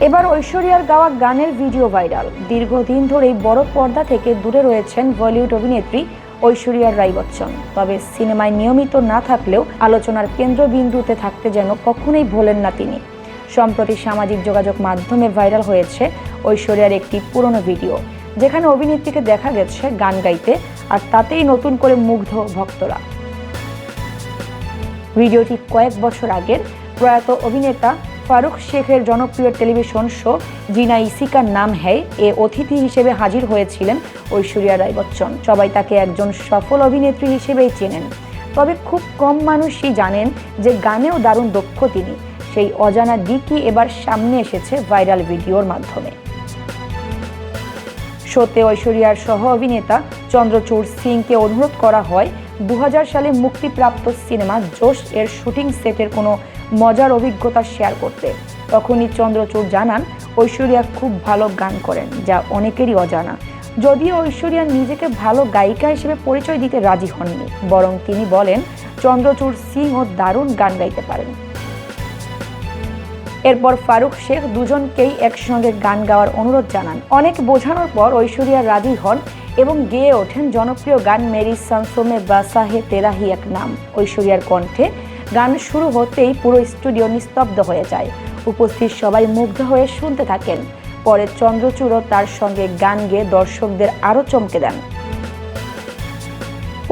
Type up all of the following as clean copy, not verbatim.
এবার ঐশ্বরিয়ার গাওয়া গানের ভিডিও ভাইরাল। দীর্ঘদিন ধরেই বড় পর্দা থেকে দূরে রয়েছেন বলিউড অভিনেত্রী ঐশ্বরিয়া রাই বচ্চন। তবে সিনেমায় নিয়মিত না থাকলেও আলোচনার কেন্দ্রবিন্দুতে থাকতে যেন কখনোই ভোলেন না তিনি। সম্প্রতি সামাজিক যোগাযোগ মাধ্যমে ভাইরাল হয়েছে ঐশ্বরিয়ার একটি পুরনো ভিডিও, যেখানে অভিনেত্রীকে দেখা গেছে গান গাইতে, আর তাতেই নতুন করে মুগ্ধ ভক্তরা। ভিডিওটি কয়েক বছর আগের প্রয়াত অভিনেতা ফারুক শেখের জনপ্রিয় টেলিভিশন শো জিনা ইসি কা নাম হ্যায় এ অতিথি হিসেবে হাজির হয়েছিলেন ঐশ্বরিয়া রাই বচ্চন। সবাই তাকে একজন সফল অভিনেত্রী হিসেবেই চেনেন, তবে খুব কম মানুষই জানেন যে গানেও দারুণ দক্ষ তিনি। সেই অজানা দিকই এবার সামনে এসেছে ভাইরাল ভিডিওর মাধ্যমে। শোতে ঐশ্বরিয়ার সহ অভিনেতা চন্দ্রচূড় সিংকে অনুরোধ করা হয় 2000 সালে মুক্তিপ্রাপ্ত সিনেমা জোশ এর শুটিং সেটের কোনো মজার অভিজ্ঞতা শেয়ার করতে। তখনই চন্দ্রচূড় জানান ঐশ্বরিয়া খুব ভালো গান করেন, যা অনেকেরই অজানা। যদিও ঐশ্বরিয়া নিজেকে ভালো গায়িকা হিসেবে পরিচয় দিতে রাজি হননি, বরং তিনি বলেন চন্দ্রচূড় সিংও দারুণ গান গাইতে পারেন। এরপর ফারুক শেখ দুজনকেই একসঙ্গে গান গাওয়ার অনুরোধ জানান। অনেক বোঝানোর পর ঐশ্বরিয়া রাজি হন এবং গেয়ে ওঠেন জনপ্রিয় গান মেরি সানসো মে বাসা হে তেরা হি এক নাম। ঐশ্বরিয়ার কণ্ঠে গান শুরু হতেই পুরো স্টুডিও নিস্তব্ধ হয়ে যায়। উপস্থিত সবাই মুগ্ধ হয়ে শুনতে থাকেন। পরে চন্দ্রচূড়ও তার সঙ্গে গান গেয়ে দর্শকদের আরও চমকে দেন।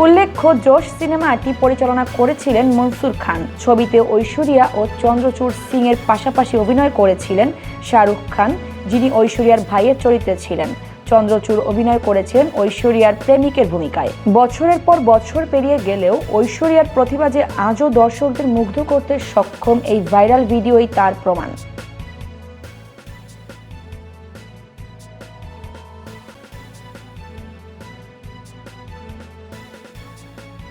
উল্লেখ্য, জোশ সিনেমাটি পরিচালনা করেছিলেন মনসুর খান। ছবিতে ঐশ্বরিয়া ও চন্দ্রচূড় সিং এর পাশাপাশি অভিনয় করেছিলেন শাহরুখ খান, যিনি ঐশ্বরিয়ার ভাইয়ের চরিত্রে ছিলেন। চন্দ্রচূড় অভিনয় করেছিলেন ঐশ্বরিয়ার প্রেমিকের ভূমিকায়। বছরের পর বছর পেরিয়ে গেলেও ঐশ্বরিয়ার প্রতিভা যে আজও দর্শকদের মুগ্ধ করতে সক্ষম, এই ভাইরাল ভিডিওই তার প্রমাণ।